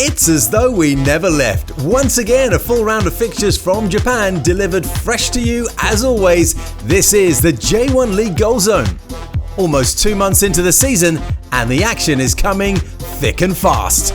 It's as though we never left. Once again, a full round of fixtures from Japan delivered fresh to you as always. This is the J1 League Goal Zone. Almost 2 months into the season and the action is coming thick and fast.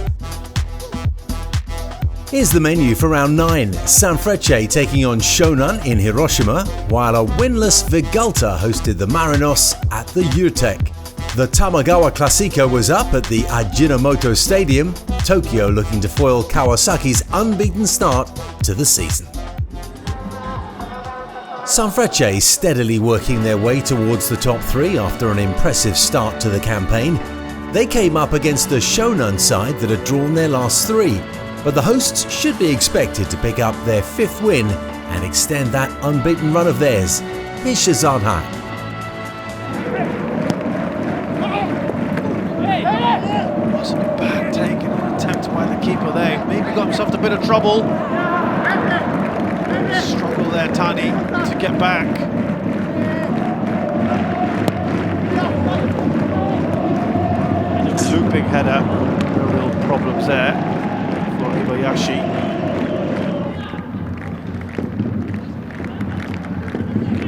Here's the menu for round 9. Sanfrecce taking on Shonan in Hiroshima, while a winless Vegalta hosted the Marinos at the Urtek. The Tamagawa Classico was up at the Ajinomoto Stadium, Tokyo looking to foil Kawasaki's unbeaten start to the season. Sanfrecce steadily working their way towards the top 3 after an impressive start to the campaign. They came up against the Shonan side that had drawn their last 3, but the hosts should be expected to pick up their 5th win and extend that unbeaten run of theirs. Here's Shazad Haq. Wasn't a bad take and an attempt by the keeper there. Maybe got himself in a bit of trouble. Struggle there, Tani, to get back. Looping header, no real problems there for Ibayashi.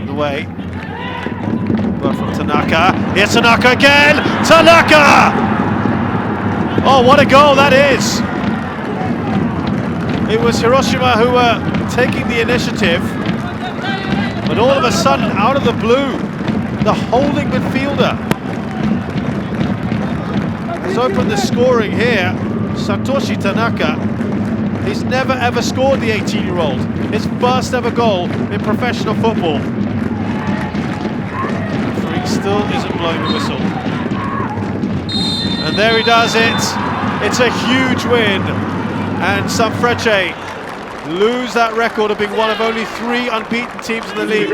The way, but from Tanaka. Here's Tanaka again. Tanaka! Oh, what a goal that is! It was Hiroshima who were taking the initiative, but all of a sudden, out of the blue, the holding midfielder has opened the scoring here. Satoshi Tanaka. He's never ever scored, the 18-year-old. His first ever goal in professional football. The referee still isn't blowing the whistle. And there he does it. It's a huge win. And Sanfrecce lose that record of being one of only 3 unbeaten teams in the league.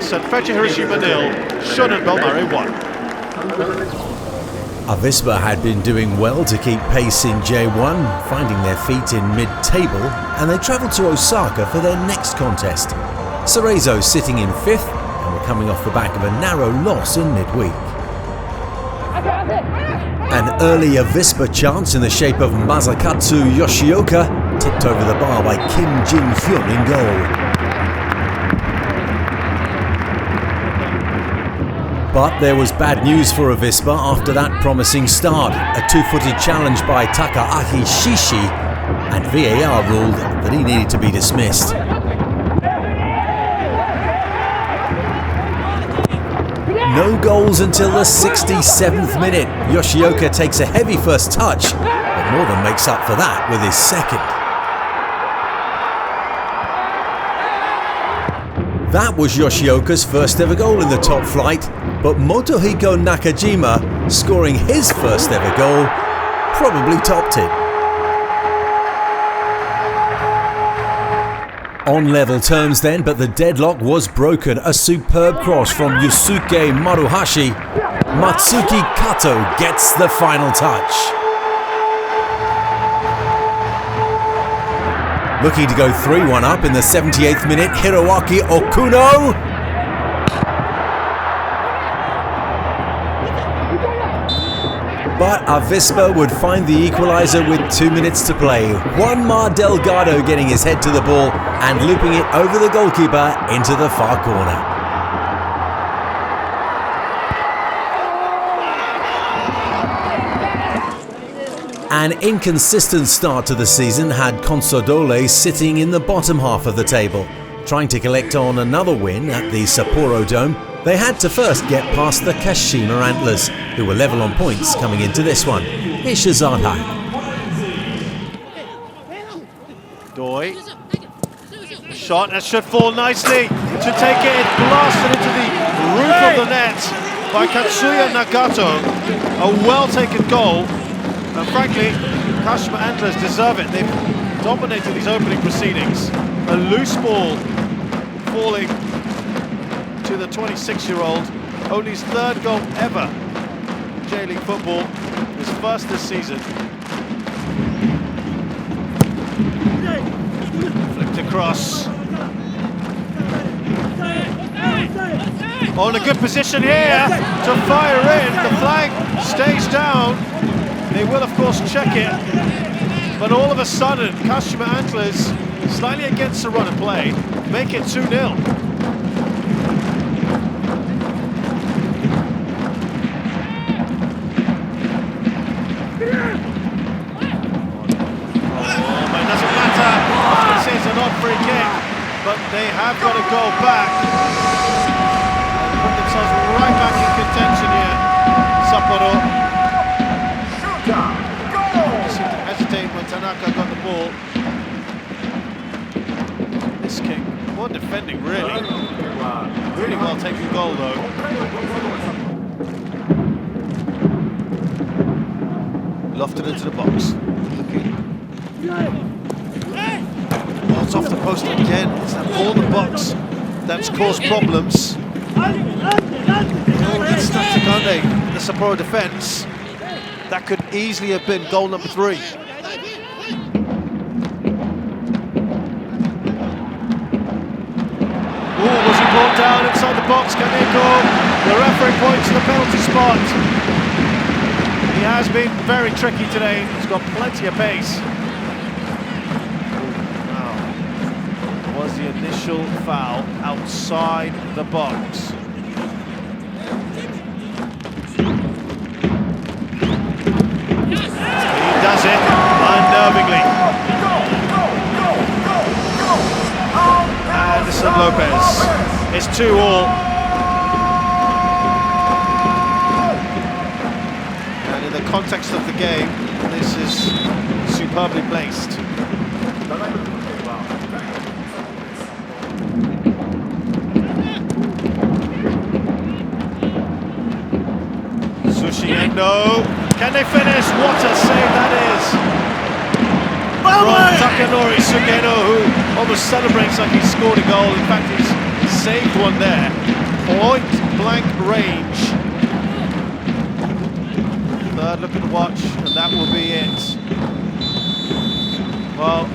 Sanfrecce Hiroshima 0, Shonan Bellmare 1. Avispa had been doing well to keep pace in J1, finding their feet in mid-table, and they travelled to Osaka for their next contest. Cerezo sitting in 5th, and were coming off the back of a narrow loss in midweek. An early Avispa chance in the shape of Masakatsu Yoshioka, tipped over the bar by Kim Jin-hyun in goal. But there was bad news for Avispa after that promising start. A 2-footed challenge by Takaaki Shishi, and VAR ruled that he needed to be dismissed. No goals until the 67th minute. Yoshioka takes a heavy first touch, but more than makes up for that with his second. That was Yoshioka's first ever goal in the top flight, but Motohiko Nakajima, scoring his first ever goal, probably topped it. On level terms then, but the deadlock was broken. A superb cross from Yusuke Maruhashi. Matsuki Kato gets the final touch. Looking to go 3-1 up in the 78th minute, Hiroaki Okuno. But Avispa would find the equaliser with 2 minutes to play. Juanma Delgado getting his head to the ball and looping it over the goalkeeper into the far corner. An inconsistent start to the season had Consadole sitting in the bottom half of the table. Trying to collect on another win at the Sapporo Dome, they had to first get past the Kashima Antlers, who were level on points coming into this one. Here's Shazad Haq. Doi. Shot that should fall nicely to take it. It blasted into the roof of the net by Katsuya Nagato. A well-taken goal. And frankly, Kashima Antlers deserve it. They've dominated these opening proceedings. A loose ball falling to the 26-year-old. Only his 3rd goal ever in J-League football. His first this season. Flipped across. Oh, in a good position here to fire in. The flag stays down. They will, of course, check it. But all of a sudden, Kashima Antlers, slightly against the run of play, make it 2-0. It's an odd free kick, but they have got to go back and put themselves right back in contention here. Sapporo seemed to hesitate when Tanaka got the ball. This kick, poor defending really. Really well taken goal though. Lofted into the box. It's off the post again. It's that ball in the box that's caused problems. It's Tatakande, the Sapporo defence. That could easily have been goal number 3. Oh, was he brought down inside the box? Kaneko, the referee points to the penalty spot. He has been very tricky today. He's got plenty of pace. Was the initial foul outside the box. He does it unnervingly. Anderson Lopez. It's 2-2. And in the context of the game, this is superbly placed. No, can they finish? What a save that is from Takanori Sugeno, who almost celebrates like he scored a goal. In fact, he's saved one there. Point blank range. Third look at the watch, and that will be it. Well,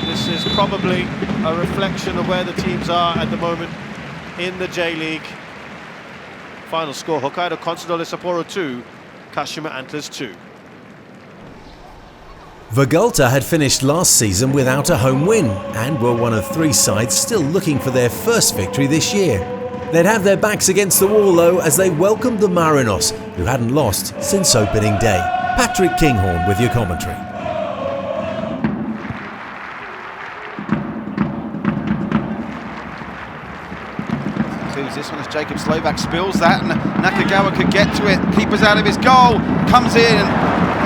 this is probably a reflection of where the teams are at the moment in the J-League. Final score, Hokkaido Consadole Sapporo 2, Kashima Antlers 2. Vegalta had finished last season without a home win and were one of 3 sides still looking for their first victory this year. They'd have their backs against the wall though as they welcomed the Marinos, who hadn't lost since opening day. Patrick Kinghorn with your commentary. This one as Jacob Slovak spills that and Nakagawa could get to it. Keeper's out of his goal, comes in and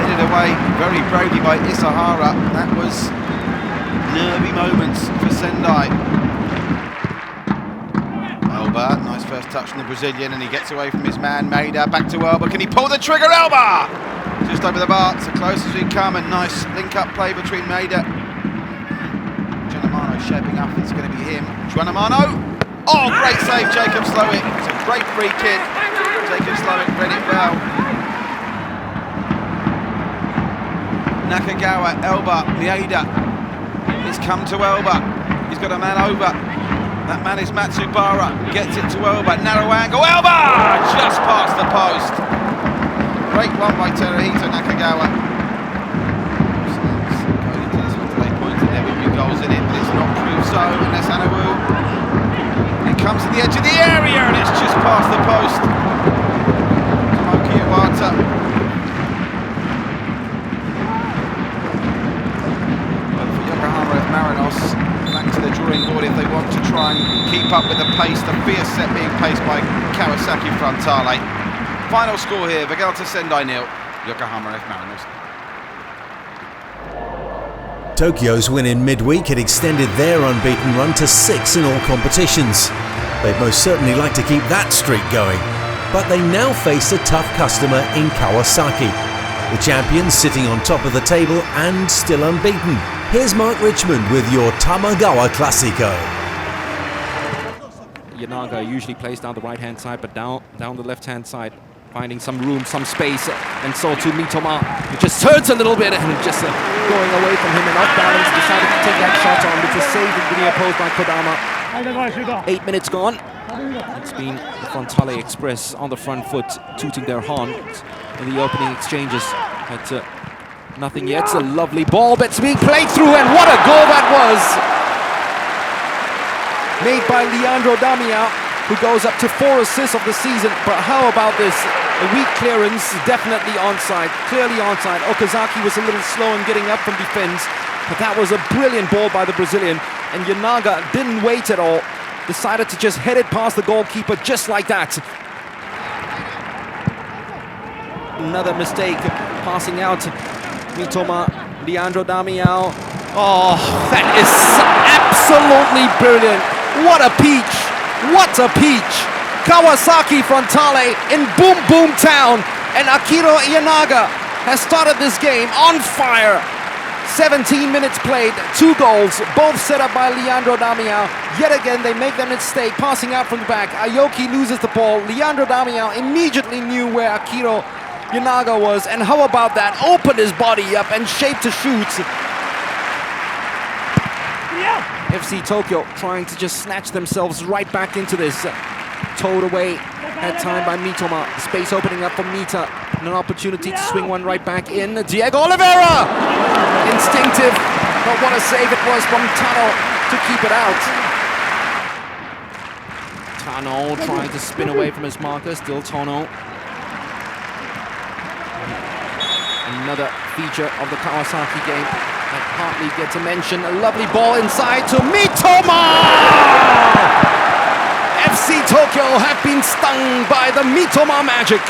headed away very bravely by Isahara. That was nervy moments for Sendai. Elba, nice first touch from the Brazilian and he gets away from his man Maeda. Back to Elba, can he pull the trigger? Elba! Just over the bar, so close as we come, and nice link-up play between Maeda. Gianamano shaping up, it's going to be him. Gianamano! Oh, great save, Jacob Slowick. It's a great free kick. Jacob Slowick read it well. Nakagawa, Elba, Maeda. It's come to Elba. He's got a man over. That man is Matsubara. Gets it to Elba. Narrow angle. Elba! Just past the post. Great one by Teruhito Nakagawa. Going into this one today, points and there would be goals in it, but it's not proved so unless Anawu. Comes to the edge of the area and it's just past the post. Tomoki Iwata. Well, for Yokohama F. Marinos, back to the drawing board if they want to try and keep up with the pace, the fierce set being paced by Kawasaki Frontale. Final score here, Vegalta Sendai 0, Yokohama F. Marinos. Tokyo's win in midweek had extended their unbeaten run to 6 in all competitions. They'd most certainly like to keep that streak going, but they now face a tough customer in Kawasaki. The champions sitting on top of the table and still unbeaten. Here's Mark Richmond with your Tamagawa Classico. Yanaga usually plays down the right-hand side, but down the left-hand side, finding some room, some space, and so to Mitoma, it just turns a little bit and just going away from him and off balance, decided to take that shot on, which was saved in the near post by Kodama. 8 minutes gone. It's been the Frontale Express on the front foot, tooting their horn in the opening exchanges. But Nothing yet. It's a lovely ball that's being played through, and what a goal that was! Made by Leandro Damião, who goes up to 4 assists of the season. But how about this? A weak clearance, definitely onside, clearly onside. Okazaki was a little slow in getting up from defense, but that was a brilliant ball by the Brazilian. And Yanaga didn't wait at all, decided to just head it past the goalkeeper just like that. Another mistake, passing out. Mitoma, Leandro Damião. Oh, that is absolutely brilliant. What a peach! What a peach! Kawasaki Frontale in Boom Boom Town, and Akiro Yanaga has started this game on fire. 17 minutes played, 2 goals, both set up by Leandro Damião. Yet again, they make the mistake, passing out from the back. Aoki loses the ball. Leandro Damião immediately knew where Akiro Yanaga was, and how about that? Opened his body up and shaped to shoot. FC Tokyo trying to just snatch themselves right back into this. Towed away at time by Mitoma. Space opening up for Mita. And an opportunity to swing one right back in. Diego Oliveira! Instinctive, but what a save it was from Tano to keep it out. Tano trying to spin away from his marker. Still Tano. Another feature of the Kawasaki game that hardly gets a mention. A lovely ball inside to Mitoma! FC Tokyo have been stung by the Mitoma magic.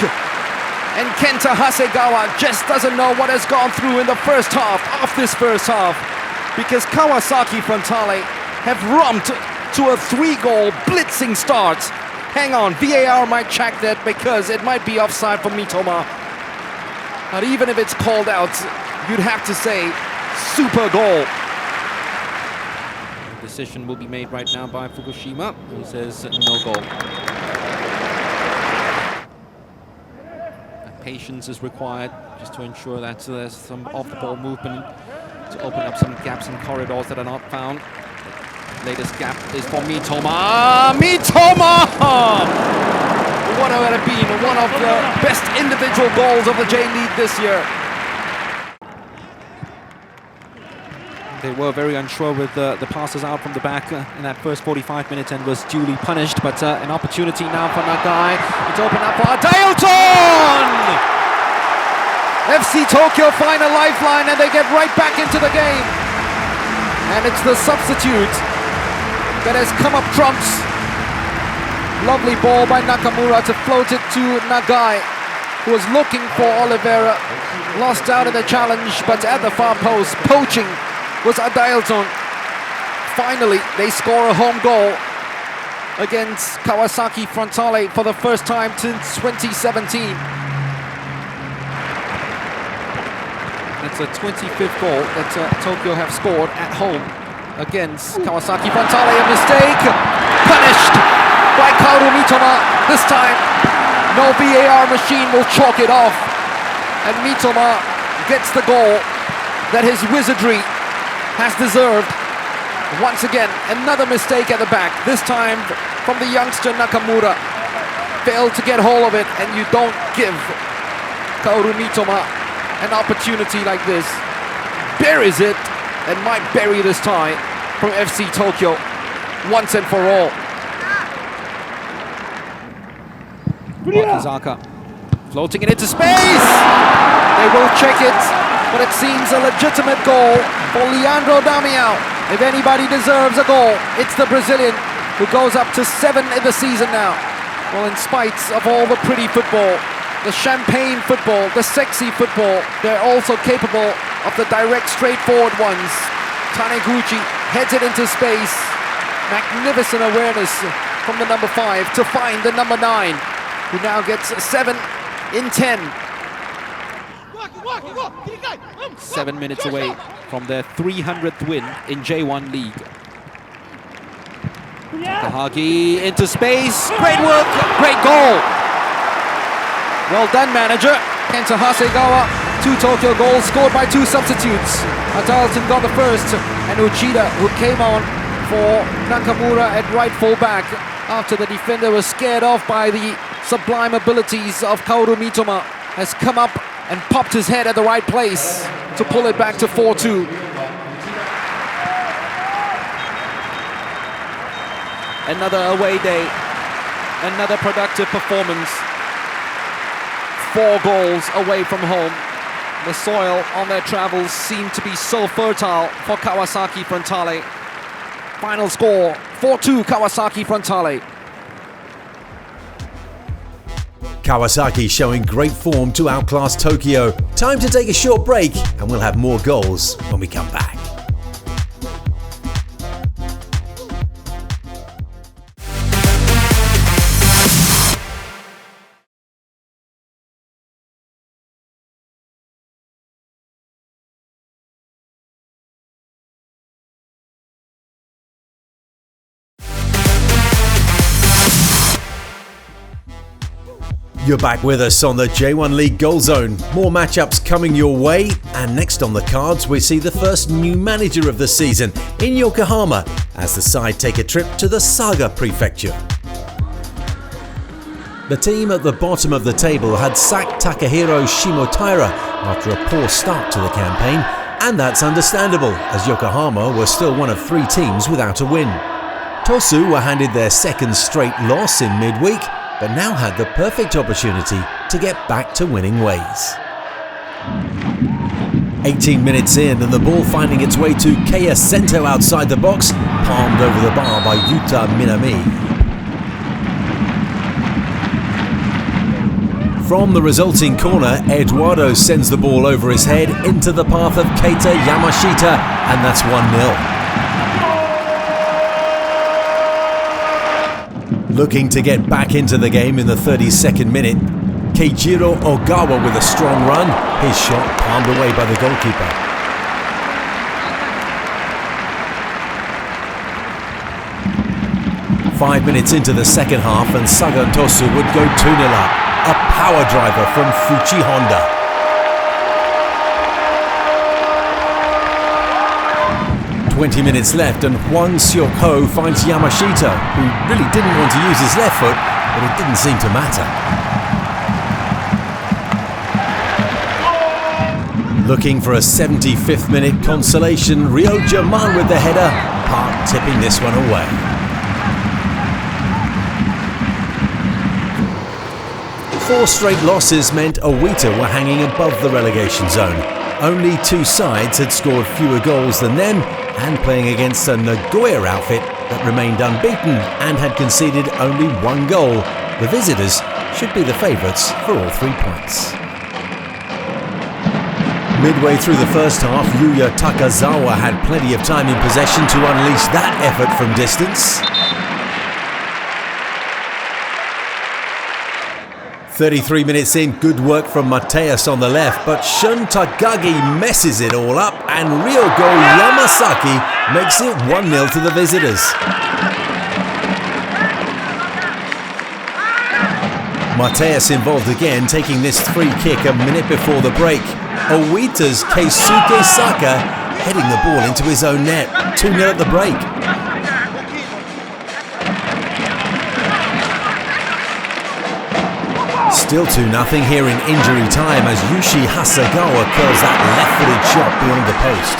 And Kenta Hasegawa just doesn't know what has gone through in the first half of this first half. Because Kawasaki Frontale have romped to a 3-goal blitzing start. Hang on, VAR might check that because it might be offside for Mitoma. But even if it's called out, you'd have to say, super goal. The decision will be made right now by Fukushima, who says no goal. Patience is required just to ensure that there's some off-the-ball movement to open up some gaps and corridors that are not found. The latest gap is for Mitoma. Mitoma! What would have been one of the best individual goals of the J-League this year. They were very unsure with the passes out from the back in that first 45 minutes and was duly punished, but an opportunity now for Nagai. It's opened up for Adailton! FC Tokyo find a lifeline and they get right back into the game. And it's the substitute that has come up trumps. Lovely ball by Nakamura to float it to Nagai, who was looking for Oliveira. Lost out in the challenge, but at the far post, poaching was Adailton. Finally, they score a home goal against Kawasaki Frontale for the first time since 2017. It's a 25th goal that Tokyo have scored at home against Kawasaki Frontale. A mistake, punished by Kaoru Mitoma. This time, no VAR machine will chalk it off. And Mitoma gets the goal that his wizardry has deserved. Once again, another mistake at the back. This time from the youngster Nakamura. Failed to get hold of it, and you don't give Kaoru Mitoma an opportunity like this. Buries it, and might bury this tie from FC Tokyo once and for all. Wakizaka floating it into space. They will check it, but it seems a legitimate goal for Leandro Damião. If anybody deserves a goal, it's the Brazilian, who goes up to 7 in the season now. Well, in spite of all the pretty football, the champagne football, the sexy football, they're also capable of the direct, straightforward ones. Taniguchi heads it into space. Magnificent awareness from the number 5 to find the number 9. Who now gets 7 in 10. 7 minutes away from their 300th win in J1 League. Takahagi into space. Great work, great goal. Well done, manager. Kenta Hasegawa, 2 Tokyo goals scored by 2 substitutes. Adailton got the first, and Uchida, who came on for Nakamura at right full back after the defender was scared off by the sublime abilities of Kaoru Mitoma, has come up and popped his head at the right place to pull it back to 4-2. Another away day, another productive performance. 4 goals away from home. The soil on their travels seemed to be so fertile for Kawasaki Frontale. Final score, 4-2 Kawasaki Frontale. Kawasaki showing great form to outclass Tokyo. Time to take a short break and we'll have more goals when we come back. You're back with us on the J1 League Goal Zone. More matchups coming your way, and next on the cards we see the first new manager of the season in Yokohama as the side take a trip to the Saga Prefecture. The team at the bottom of the table had sacked Takahiro Shimotaira after a poor start to the campaign, and that's understandable as Yokohama were still one of 3 teams without a win. Tosu were handed their second straight loss in midweek, but now had the perfect opportunity to get back to winning ways. 18 minutes in and the ball finding its way to Keiya Sento outside the box, palmed over the bar by Yuta Minami. From the resulting corner, Eduardo sends the ball over his head into the path of Keita Yamashita, and that's 1-0. Looking to get back into the game in the 32nd minute, Keijiro Ogawa with a strong run, his shot palmed away by the goalkeeper. Five minutes into the second half and Saga and Tosu would go 2-0 up, a power driver from Fuchi Honda. 20 minutes left and Hwang Seok-ho finds Yamashita, who really didn't want to use his left foot, but it didn't seem to matter. Looking for a 75th minute consolation, Ryo German with the header, Park tipping this one away. Four straight losses meant Owita were hanging above the relegation zone. Only 2 sides had scored fewer goals than them, and playing against a Nagoya outfit that remained unbeaten and had conceded only 1 goal, the visitors should be the favourites for all 3 points. Midway through the first half, Yuya Takazawa had plenty of time in possession to unleash that effort from distance. 33 minutes in, good work from Mateus on the left, but Shun Takagi messes it all up and Ryogo Yamasaki makes it 1-0 to the visitors. Mateus involved again, taking this free kick a minute before the break. Owita's Keisuke Saka heading the ball into his own net, 2-0 at the break. Still 2-0 here in injury time as Yushi Hasegawa curls that left-footed shot beyond the post.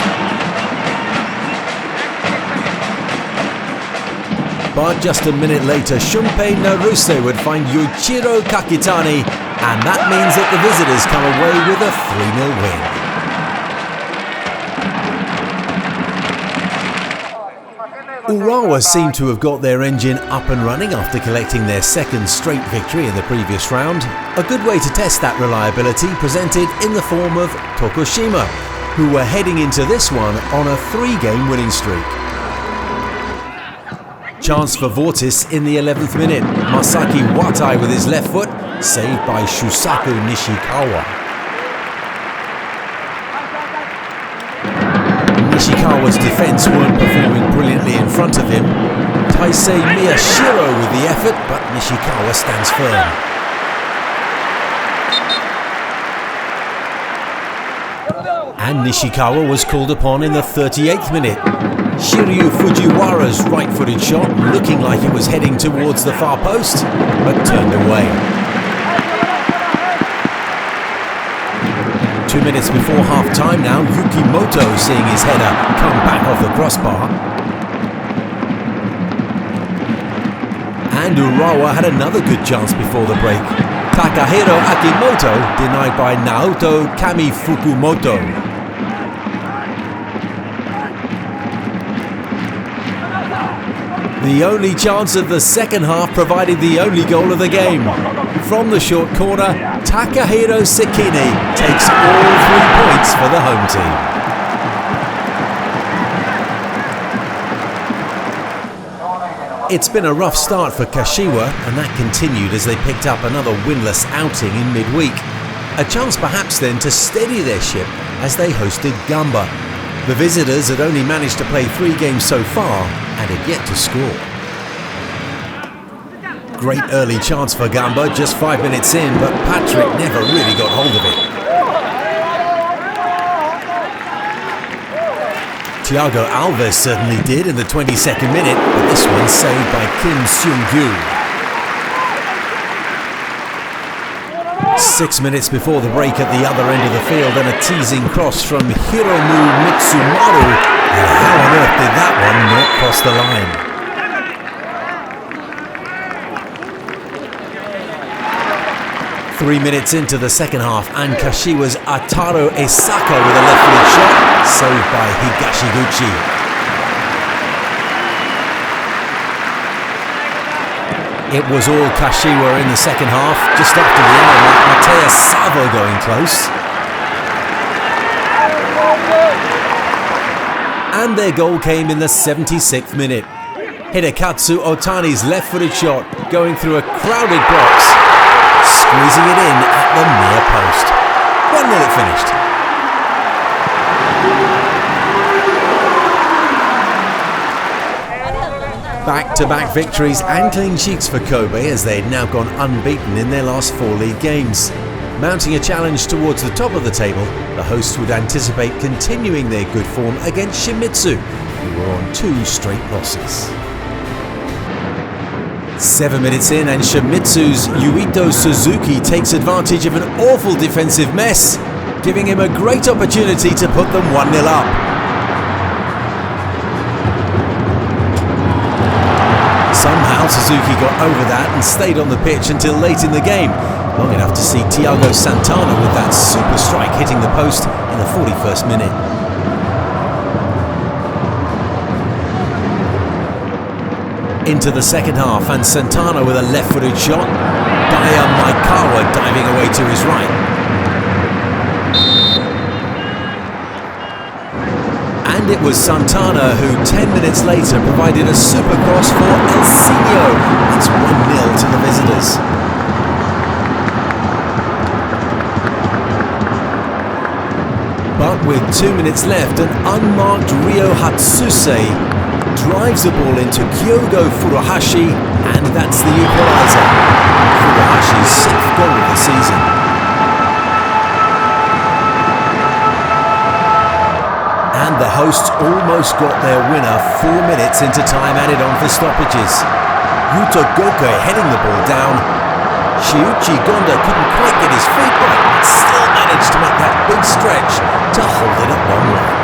But just a minute later, Shunpei Naruse would find Yuichiro Kakitani, and that means that the visitors come away with a 3-0 win. Urawa seem to have got their engine up and running after collecting their second straight victory in the previous round. A good way to test that reliability presented in the form of Tokushima, who were heading into this one on a 3-game winning streak. Chance for Vortis in the 11th minute. Masaki Watai with his left foot, saved by Shusaku Nishikawa. Nishikawa's defence weren't performing brilliantly in front of him. Taisei Miyashiro with the effort, but Nishikawa stands firm. And Nishikawa was called upon in the 38th minute. Shiryu Fujiwara's right-footed shot, looking like it was heading towards the far post, but turned away. 2 minutes before half-time now, Yukimoto seeing his header come back off the crossbar. And Urawa had another good chance before the break. Takahiro Akimoto denied by Naoto Kamifukumoto. The only chance of the second half provided the only goal of the game. From the short corner, Takahiro Sekine takes all 3 points for the home team. It's been a rough start for Kashiwa, and that continued as they picked up another winless outing in midweek. A chance perhaps then to steady their ship as they hosted Gamba. The visitors had only managed to play 3 games so far and had yet to score. Great early chance for Gamba just 5 minutes in, but Patrick never really got hold of it. Thiago Alves certainly did in the 22nd minute, but this one saved by Kim Seung-gyu. 6 minutes before the break at the other end of the field, and a teasing cross from Hiromu Mitsumaru. And how on earth did that one not cross the line? Three minutes into the second half, and Kashiwa's Ataro Esaka with a left-footed shot, saved by Higashiguchi. It was all Kashiwa in the second half, just after the hour mark, Mateus Savo going close. And their goal came in the 76th minute. Hidekatsu Otani's left-footed shot going through a crowded box, squeezing it in at the near post. 1-0 it finished. Back-to-back victories and clean sheets for Kobe as they'd now gone unbeaten in their last 4 league games. Mounting a challenge towards the top of the table, the hosts would anticipate continuing their good form against Shimizu, who were on 2 straight losses. 7 minutes in, and Shimizu's Yuito Suzuki takes advantage of an awful defensive mess, giving him a great opportunity to put them 1-0 up. Somehow Suzuki got over that and stayed on the pitch until late in the game, long enough to see Thiago Santana with that super strike hitting the post in the 41st minute. Into the second half, and Santana with a left-footed shot. Daya Maikawa diving away to his right. And it was Santana who 10 minutes later provided a super cross for Elsinho. It's 1-0 to the visitors. But with 2 minutes left, an unmarked Ryo Hatsuse drives the ball into Kyogo Furuhashi, and that's the equaliser. Furuhashi's 6th goal of the season. And the hosts almost got their winner 4 minutes into time added on for stoppages. Yuto Goke heading the ball down. Shiuchi Gonda couldn't quite get his feet right, but still managed to make that big stretch to hold it at 1-1.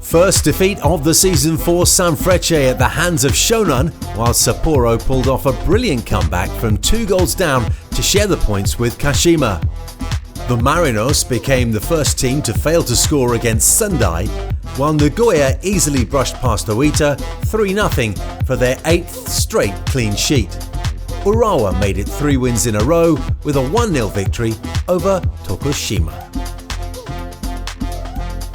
First defeat of the season for Sanfrecce at the hands of Shonan, while Sapporo pulled off a brilliant comeback from 2 goals down to share the points with Kashima. The Marinos became the first team to fail to score against Sendai, while Nagoya easily brushed past Oita 3-0 for their 8th straight clean sheet. Urawa made it 3 wins in a row with a 1-0 victory over Tokushima.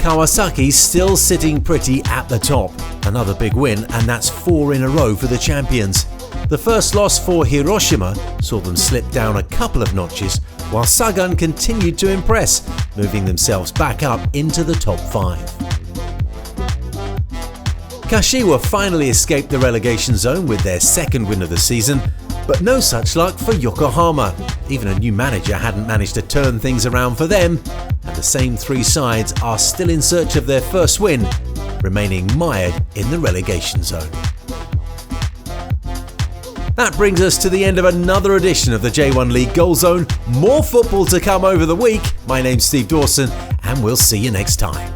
Kawasaki's still sitting pretty at the top. Another big win, and that's 4 in a row for the champions. The first loss for Hiroshima saw them slip down a couple of notches, while Sagan continued to impress, moving themselves back up into the top 5. Kashiwa finally escaped the relegation zone with their 2nd win of the season, but no such luck for Yokohama. Even a new manager hadn't managed to turn things around for them, and the same 3 sides are still in search of their first win, remaining mired in the relegation zone. That brings us to the end of another edition of the J1 League Goal Zone. More football to come over the week. My name's Steve Dawson, and we'll see you next time.